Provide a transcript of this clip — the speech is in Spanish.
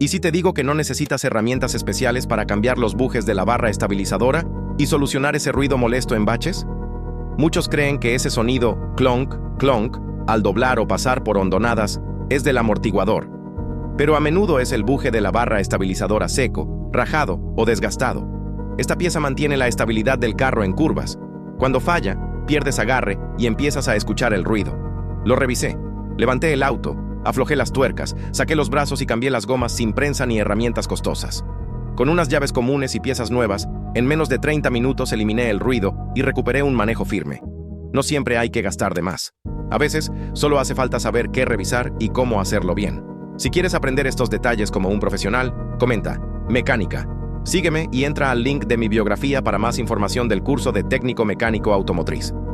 ¿Y si te digo que no necesitas herramientas especiales para cambiar los bujes de la barra estabilizadora y solucionar ese ruido molesto en baches? Muchos creen que ese sonido clonk, clonk, al doblar o pasar por hondonadas, es del amortiguador. Pero a menudo es el buje de la barra estabilizadora seco, rajado o desgastado. Esta pieza mantiene la estabilidad del carro en curvas. Cuando falla, pierdes agarre y empiezas a escuchar el ruido. Lo revisé, levanté el auto, aflojé las tuercas, saqué los brazos y cambié las gomas sin prensa ni herramientas costosas. Con unas llaves comunes y piezas nuevas, en menos de 30 minutos eliminé el ruido y recuperé un manejo firme. No siempre hay que gastar de más. A veces, solo hace falta saber qué revisar y cómo hacerlo bien. Si quieres aprender estos detalles como un profesional, comenta Mecánica. Sígueme y entra al link de mi biografía para más información del curso de técnico mecánico automotriz.